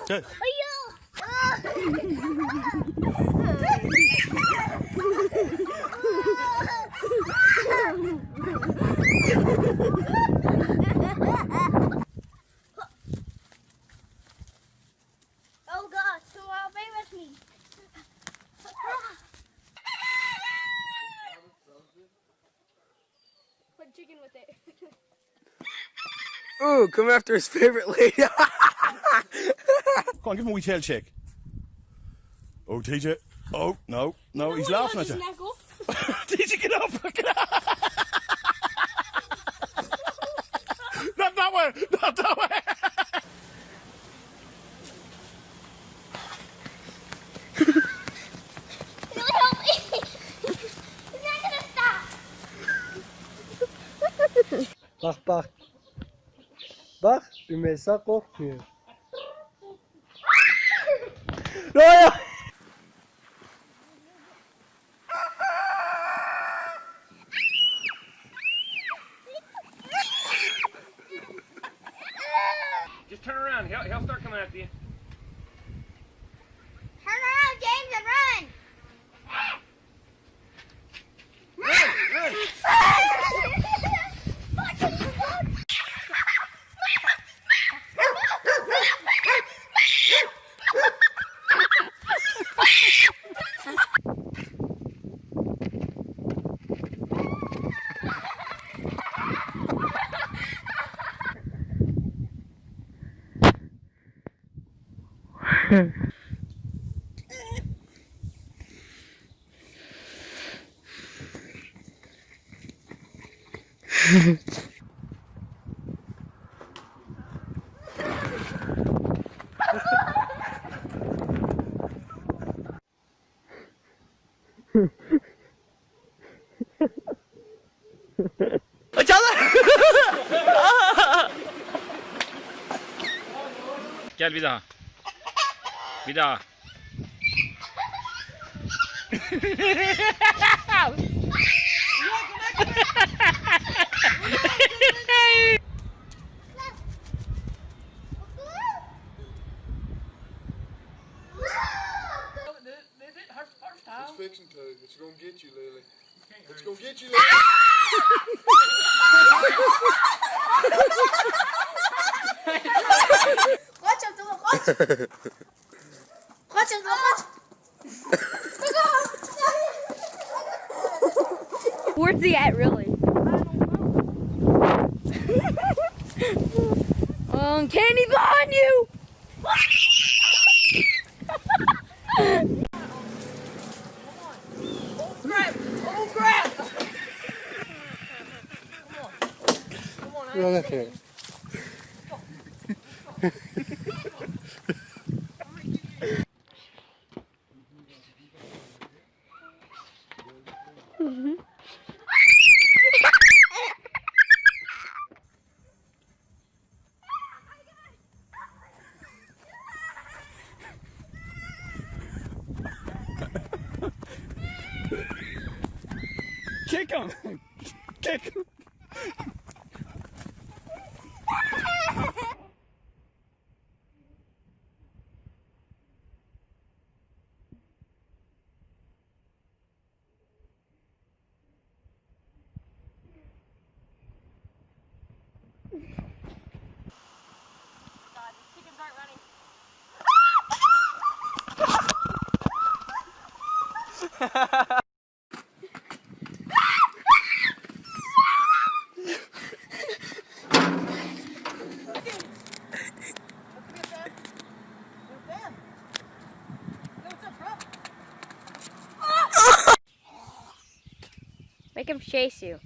Go. Oh God, so I'll be with me. Put chicken with it. Ooh, come after his favorite lady. Come on, give him a wee tail shake. Oh, TJ. Oh, no, no, he's laughing at you. TJ, get up. Get up. Not that way. Not that way. Help me. He's not gonna stop. Bak bak. Bak, Rümeysa korkmuyor. Roya! Just turn around. He'll start coming after you. Turn around, James, and run. Run! Gel bir daha. Bir daha. It's fixing to. It's gonna get you, Lily. It's gonna get you, Lily. Watch him, watch. Watch him, watch. Where's he at, really? Candy behind you! Oh crap! Run at her. Kick him. Kick him. Make him chase you.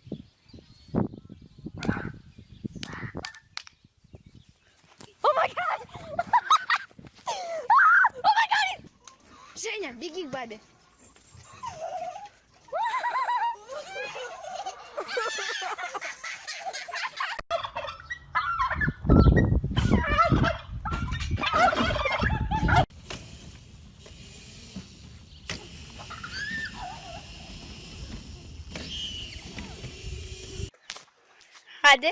Oh my god! Oh my god! Женя, беги к бабе. Hadi.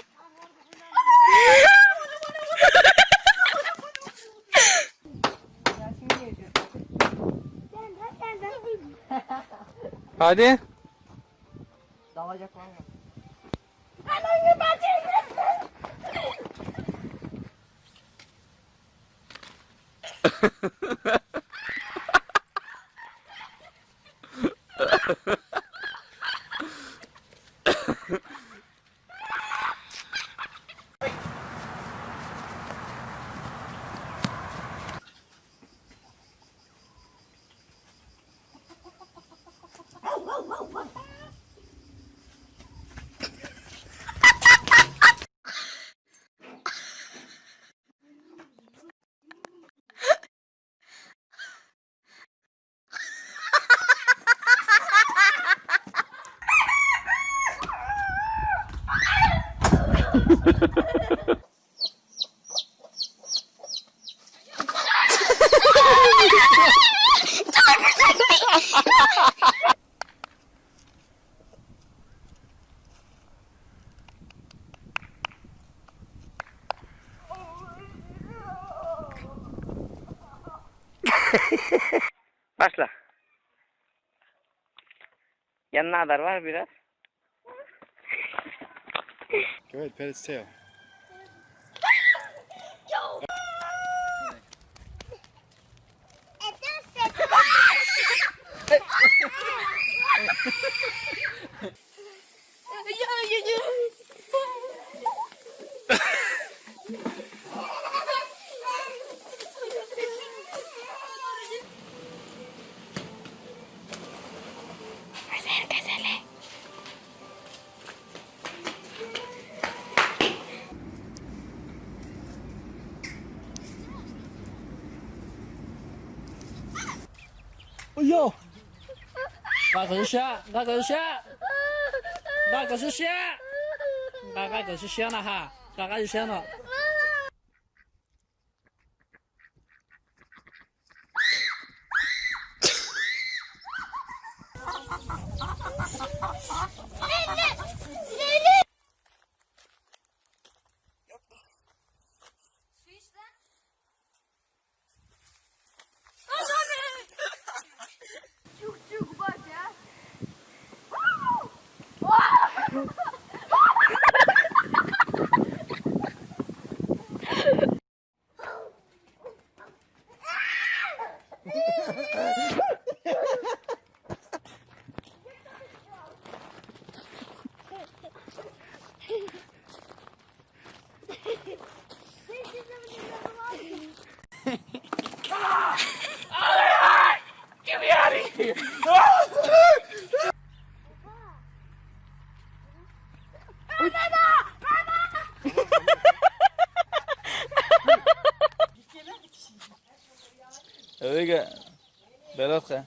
Hadi. Dalacak var mı? Başla. Yanına kadar var biraz. Go ahead, pet its tail. Yo. 那可是虾，那可是虾，那可是虾，那可是虾了哈，那可是虾了。Öyle Berat ka.